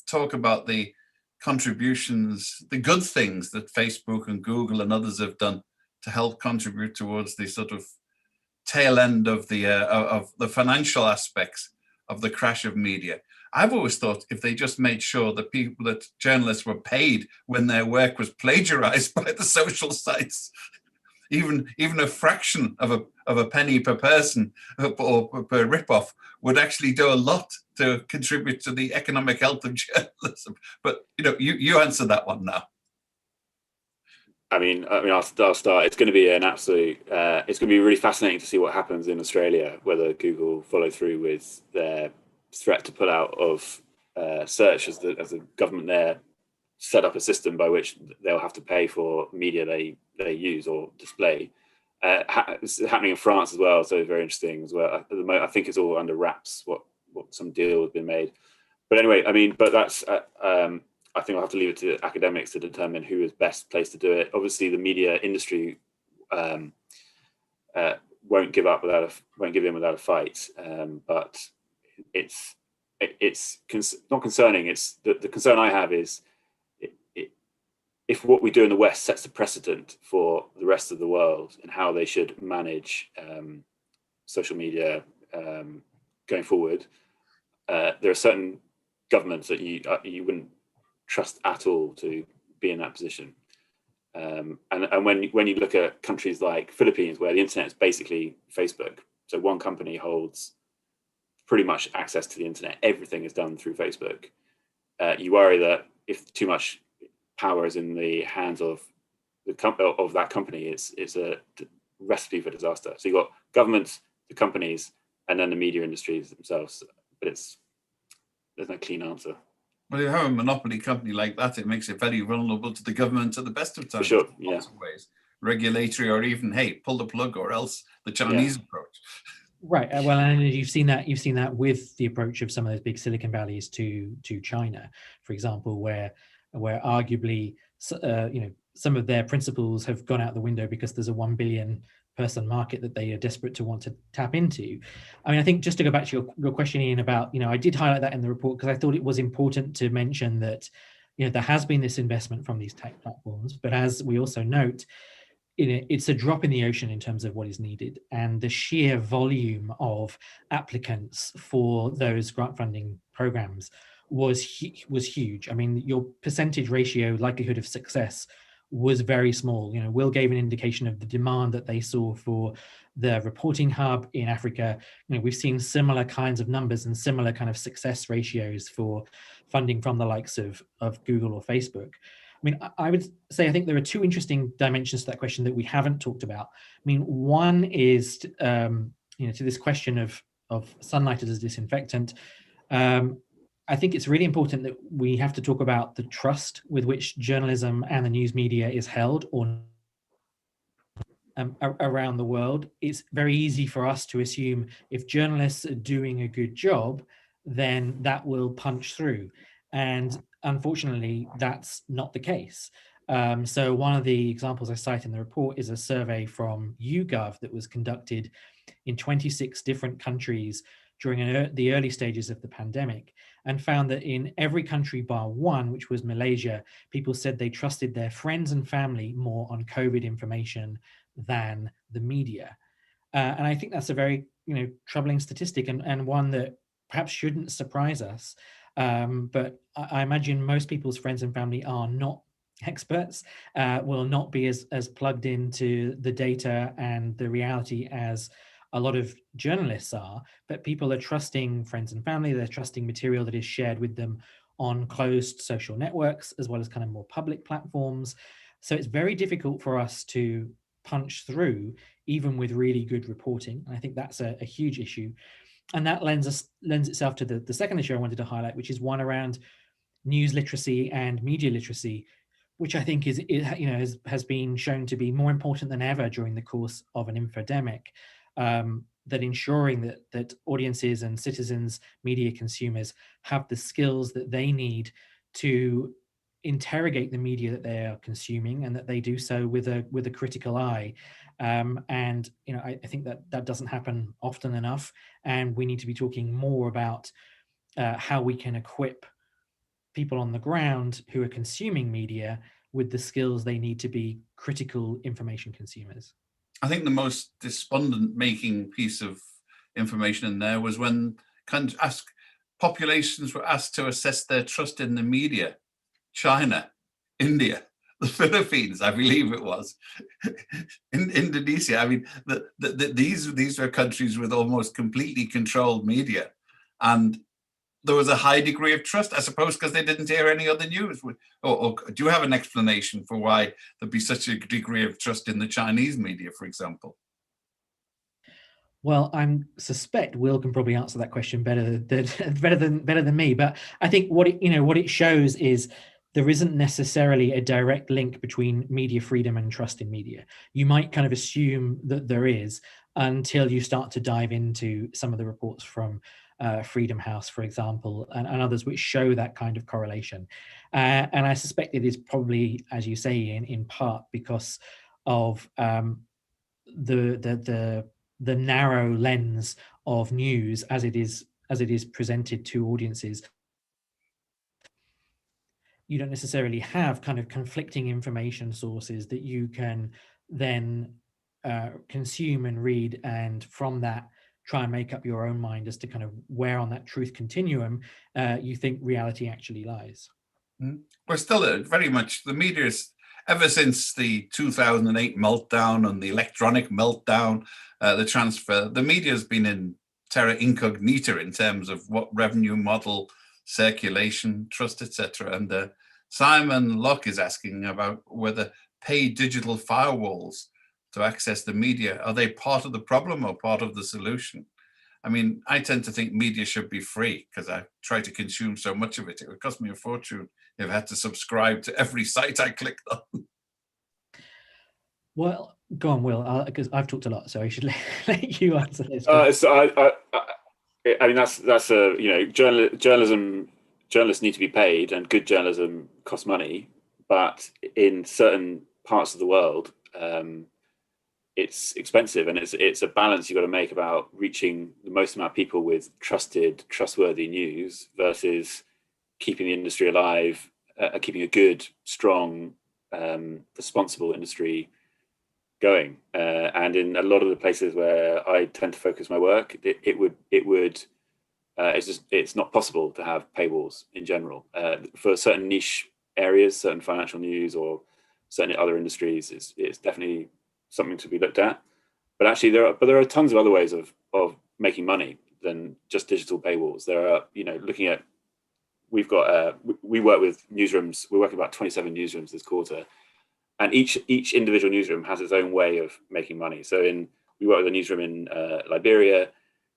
talk about the contributions, the good things that Facebook and Google and others have done to help contribute towards the sort of tail end of the financial aspects of the crash of media. I've always thought if they just made sure that journalists were paid when their work was plagiarized by the social sites, even a fraction of a penny per person or per ripoff would actually do a lot to contribute to the economic health of journalism. But you answer that one now. I mean, I'll start. It's going to be an absolute. It's going to be really fascinating to see what happens in Australia. Whether Google follow through with their threat to pull out of search, as the government there set up a system by which they'll have to pay for media they use or display. It's happening in France as well, so very interesting as well. At the moment, I think it's all under wraps. What some deal has been made. But anyway, I mean, but that's. I think I'll have to leave it to academics to determine who is best placed to do it. Obviously, the media industry won't give in without a fight. But it's not concerning. It's the concern I have is if what we do in the West sets a precedent for the rest of the world and how they should manage social media going forward. There are certain governments that you wouldn't trust at all to be in that position, and when you look at countries like Philippines, where the internet is basically Facebook, so one company holds pretty much access to the internet, everything is done through Facebook. You worry that if too much power is in the hands of that company, it's a recipe for disaster. So you've got governments, the companies, and then the media industries themselves, but there's no clean answer. Well, you have a monopoly company like that, it makes it very vulnerable to the government at the best of times. For sure, in lots of ways. Regulatory, or even, hey, pull the plug or else the Chinese approach. Right. Well, and you've seen that with the approach of some of those big Silicon Valleys to China, for example, where arguably some of their principles have gone out the window because there's a 1 billion person market that they are desperate to want to tap into. I mean, I think just to go back to your question, Ian, about, I did highlight that in the report because I thought it was important to mention that, there has been this investment from these tech platforms, but as we also note, it's a drop in the ocean in terms of what is needed, and the sheer volume of applicants for those grant funding programs was huge. I mean, your percentage ratio likelihood of success was very small. Will gave an indication of the demand that they saw for the reporting hub in Africa. We've seen similar kinds of numbers and similar kind of success ratios for funding from the likes of Google or Facebook. I mean, I would say I think there are two interesting dimensions to that question that we haven't talked about. I mean, one is to this question of sunlight as a disinfectant. I think it's really important that we have to talk about the trust with which journalism and the news media is held around the world. It's very easy for us to assume if journalists are doing a good job, then that will punch through. And unfortunately, that's not the case. So one of the examples I cite in the report is a survey from YouGov that was conducted in 26 different countries during the early stages of the pandemic, and found that in every country bar one, which was Malaysia, people said they trusted their friends and family more on COVID information than the media. And I think that's a very troubling statistic, and one that perhaps shouldn't surprise us. But I imagine most people's friends and family are not experts, will not be as plugged into the data and the reality as a lot of journalists are, but people are trusting friends and family, they're trusting material that is shared with them on closed social networks, as well as kind of more public platforms. So it's very difficult for us to punch through, even with really good reporting. And I think that's a huge issue. And that lends itself to the second issue I wanted to highlight, which is one around news literacy and media literacy, which I think has been shown to be more important than ever during the course of an infodemic. That ensuring that audiences and citizens, media consumers, have the skills that they need to interrogate the media that they are consuming, and that they do so with a critical eye. And I think that doesn't happen often enough, and we need to be talking more about how we can equip people on the ground who are consuming media with the skills they need to be critical information consumers. I think the most despondent-making piece of information in there was when populations were asked to assess their trust in the media. China, India, the Philippines, I believe it was, in Indonesia. I mean, these were countries with almost completely controlled media, and there was a high degree of trust, I suppose, because they didn't hear any other news. Or do you have an explanation for why there'd be such a degree of trust in the Chinese media, for example? Well, I suspect Will can probably answer that question better than me. But I think what it shows is there isn't necessarily a direct link between media freedom and trust in media. You might kind of assume that there is until you start to dive into some of the reports from Freedom House, for example, and others which show that kind of correlation. And I suspect it is probably, as you say, in part because of the narrow lens of news as it is presented to audiences. You don't necessarily have kind of conflicting information sources that you can then consume and read, and from that try and make up your own mind as to kind of where on that truth continuum you think reality actually lies. We're still very much, the media's, ever since the 2008 meltdown and the electronic meltdown, the transfer, the media has been in terra incognita in terms of what revenue model, circulation, trust, etc. And Simon Locke is asking about whether paid digital firewalls to access the media, are they part of the problem or part of the solution? I mean, I tend to think media should be free because I try to consume so much of it. It would cost me a fortune if I had to subscribe to every site I clicked on. Well, go on, Will, because I've talked a lot, so I should let you answer this. I mean, that's a journalism. Journalists need to be paid, and good journalism costs money. But in certain parts of the world, it's expensive, and it's a balance you've got to make about reaching the most amount of people with trustworthy news versus keeping the industry alive, keeping a good, strong, responsible industry going. And in a lot of the places where I tend to focus my work, it's not possible to have paywalls in general for certain niche areas, certain financial news, or certain other industries. It's definitely something to be looked at. But actually, there are tons of other ways of making money than just digital paywalls. There are, looking at, we work with newsrooms. We're working about 27 newsrooms this quarter, and each individual newsroom has its own way of making money. So we work with a newsroom in Liberia.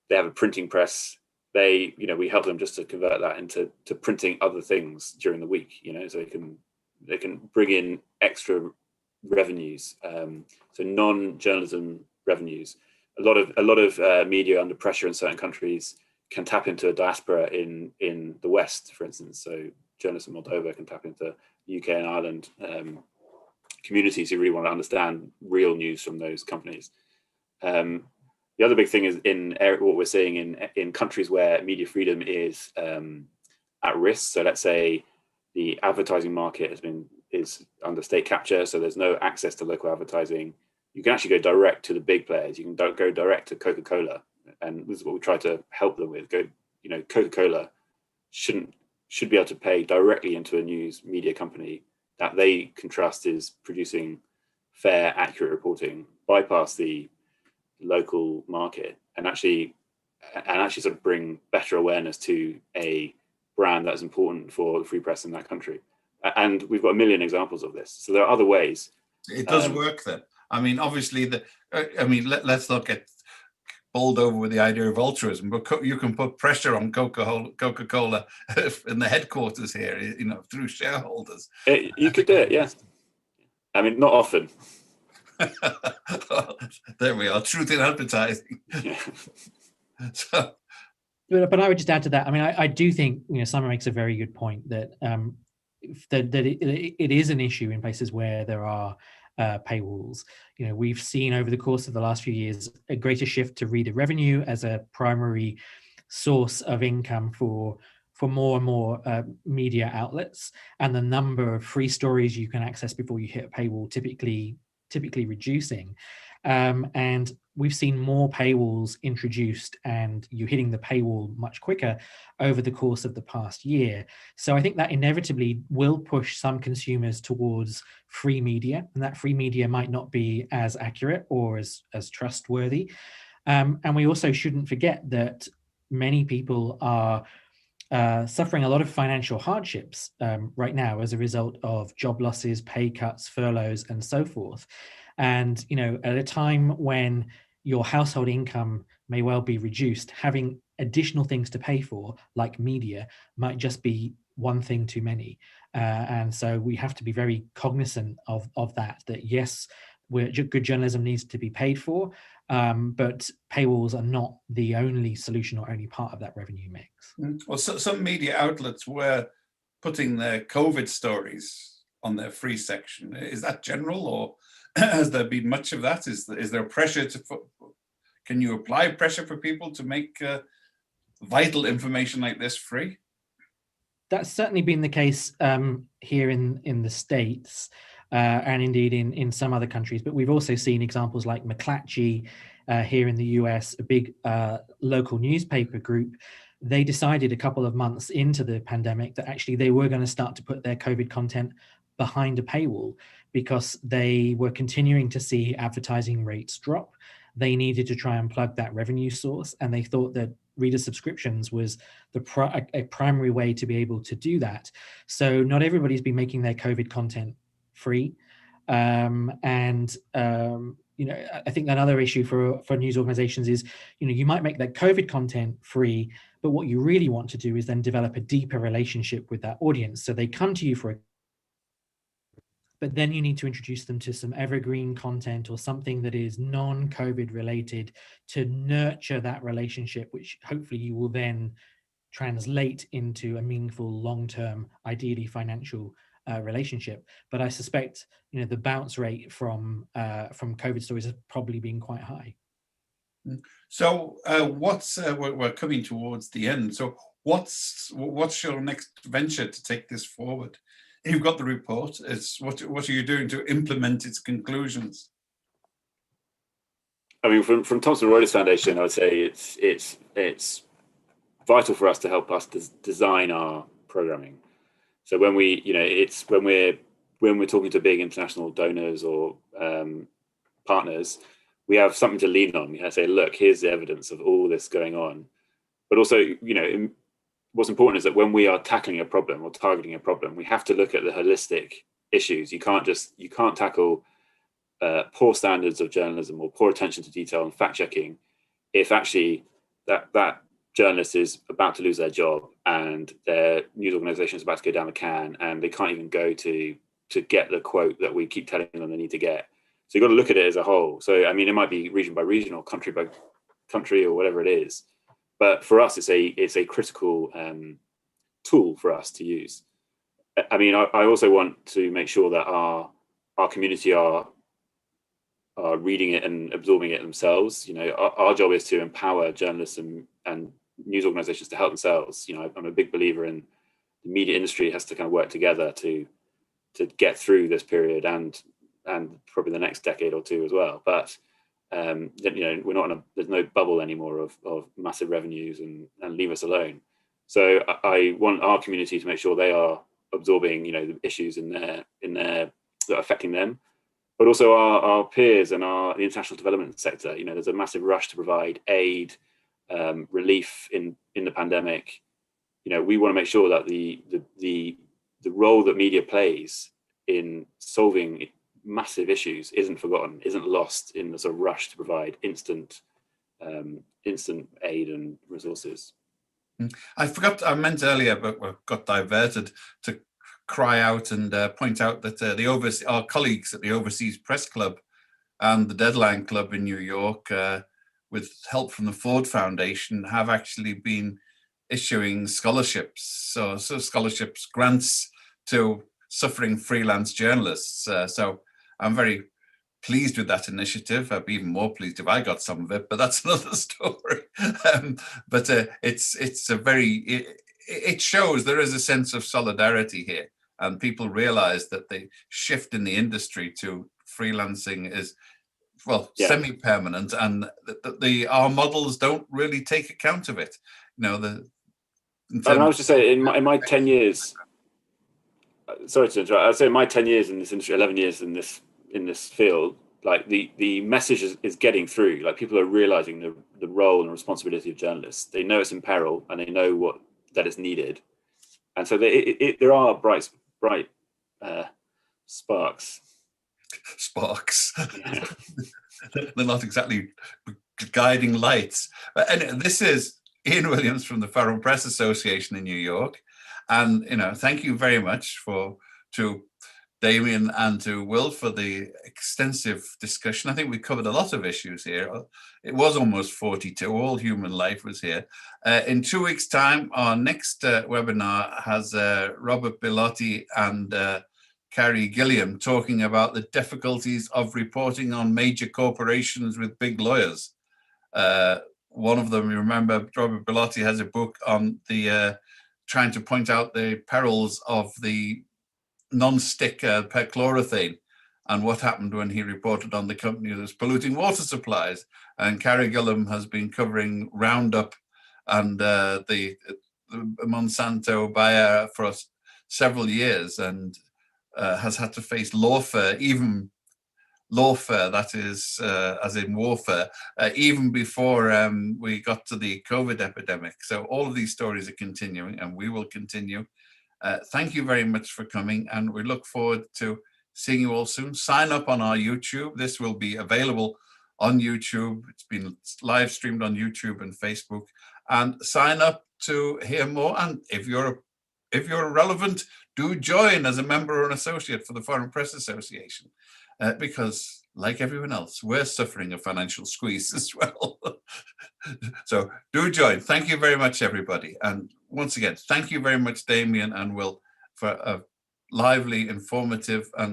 They have a printing press. We help them just to convert that into printing other things during the week, so they can bring in extra revenues, so non-journalism revenues. A lot of media under pressure in certain countries can tap into a diaspora in the West, for instance. So journalists in Moldova can tap into UK and Ireland communities who really want to understand real news from those companies. The other big thing is what we're seeing in countries where media freedom is at risk. So let's say the advertising market is under state capture, so there's no access to local advertising. You can actually go direct to the big players. You can go direct to Coca-Cola, and this is what we try to help them with. Coca-Cola should be able to pay directly into a news media company that they can trust is producing fair, accurate reporting, bypass the local market, and actually sort of bring better awareness to a brand that's important for the free press in that country. And we've got a million examples of this. So there are other ways. It does work then. I mean, obviously, let's not get bowled over with the idea of altruism, but you can put pressure on Coca-Cola in the headquarters here, through shareholders. You could do it, yeah. I mean, not often. There we are, truth in advertising. Yeah. So, but I would just add to that. I mean, I do think Simon makes a very good point that it is an issue in places where there are paywalls. We've seen over the course of the last few years a greater shift to reader revenue as a primary source of income for more and more media outlets, and the number of free stories you can access before you hit a paywall typically reducing. And we've seen more paywalls introduced and you hitting the paywall much quicker over the course of the past year. So I think that inevitably will push some consumers towards free media, and that free media might not be as accurate or as trustworthy. And we also shouldn't forget that many people are suffering a lot of financial hardships right now as a result of job losses, pay cuts, furloughs, and so forth. And, at a time when your household income may well be reduced, having additional things to pay for, like media, might just be one thing too many. And so we have to be very cognizant of that yes, good journalism needs to be paid for, but paywalls are not the only solution or only part of that revenue mix. Well, some media outlets were putting their COVID stories on their free section. Is that general, or has there been much of that? Is there pressure can you apply pressure for people to make vital information like this free? That's certainly been the case here in the States, and indeed in some other countries. But we've also seen examples like McClatchy here in the US, a big local newspaper group. They decided a couple of months into the pandemic that actually they were going to start to put their COVID content behind a paywall because they were continuing to see advertising rates drop. They needed to try and plug that revenue source, and they thought that reader subscriptions was a primary way to be able to do that. So not everybody's been making their COVID content free. I think another issue for news organizations is, you might make that COVID content free, but what you really want to do is then develop a deeper relationship with that audience. So they come to you but then you need to introduce them to some evergreen content or something that is non-COVID related to nurture that relationship, which hopefully you will then translate into a meaningful long-term, ideally financial relationship. But I suspect, the bounce rate from COVID stories has probably been quite high. So we're coming towards the end. So what's your next venture to take this forward? You've got the report. It's what are you doing to implement its conclusions? I mean, from Thomson Reuters Foundation, I would say it's vital for us to help us design our programming. So when we, it's when we're talking to big international donors or partners, we have something to lean on. We have to say, look, here's the evidence of all this going on. But also, what's important is that when we are tackling a problem or targeting a problem, we have to look at the holistic issues. You can't tackle poor standards of journalism or poor attention to detail and fact checking if actually that journalist is about to lose their job and their news organization is about to go down the can and they can't even go to get the quote that we keep telling them they need to get. So you've got to look at it as a whole. So I mean, it might be region by region or country by country or whatever it is, but for us, it's a critical tool for us to use. I mean, I also want to make sure that our community are reading it and absorbing it themselves. Our job is to empower journalists and news organizations to help themselves. I'm a big believer in the media industry has to kind of work together to get through this period and probably the next decade or two as well. But we're not there's no bubble anymore of massive revenues and leave us alone. So I want our community to make sure they are absorbing the issues in their that are affecting them, but also our peers and the international development sector. There's a massive rush to provide aid, relief in the pandemic. We want to make sure that the role that media plays in solving massive issues isn't forgotten, isn't lost in the sort of rush to provide instant aid and resources. I meant earlier, but we got diverted to cry out and point out that our colleagues at the Overseas Press Club and the Deadline Club in New York, with help from the Ford Foundation, have actually been issuing scholarships. So scholarships, grants to suffering freelance journalists. So I'm very pleased with that initiative. I'd be even more pleased if I got some of it, but that's another story. But it shows there is a sense of solidarity here, and people realize that the shift in the industry to freelancing is, semi-permanent, and our models don't really take account of it. I was just saying, in my 10 years, sorry to interrupt, I'd say in my 10 years in this industry, 11 years in this field, like the message is getting through. Like, people are realizing the role and responsibility of journalists. They know it's in peril and they know that it's needed. And so there are bright sparks. Yeah. They're not exactly guiding lights. But anyway, this is Ian Williams from the Foreign Press Association in New York. And, thank you very much to Damian and to Will for the extensive discussion. I think we covered a lot of issues here. It was almost 42. All human life was here. In 2 weeks' time, our next webinar has Robert Bellotti and Carrie Gilliam talking about the difficulties of reporting on major corporations with big lawyers. One of them, you remember, Robert Bellotti has a book on the trying to point out the perils of the non-stick perchlorothane and what happened when he reported on the company that was polluting water supplies. And Carrie Gilliam has been covering Roundup and the Monsanto Bayer for several years, and has had to face lawfare, even lawfare, that is, as in warfare, even before we got to the COVID epidemic. So all of these stories are continuing, and we will continue. Thank you very much for coming, and we look forward to seeing you all soon. Sign up on our YouTube. This will be available on YouTube. It's been live streamed on YouTube and Facebook. And sign up to hear more. And if you're relevant, do join as a member or an associate for the Foreign Press Association, because like everyone else, we're suffering a financial squeeze as well. So do join. Thank you very much, everybody. And once again, thank you very much, Damian and Will, for a lively, informative, and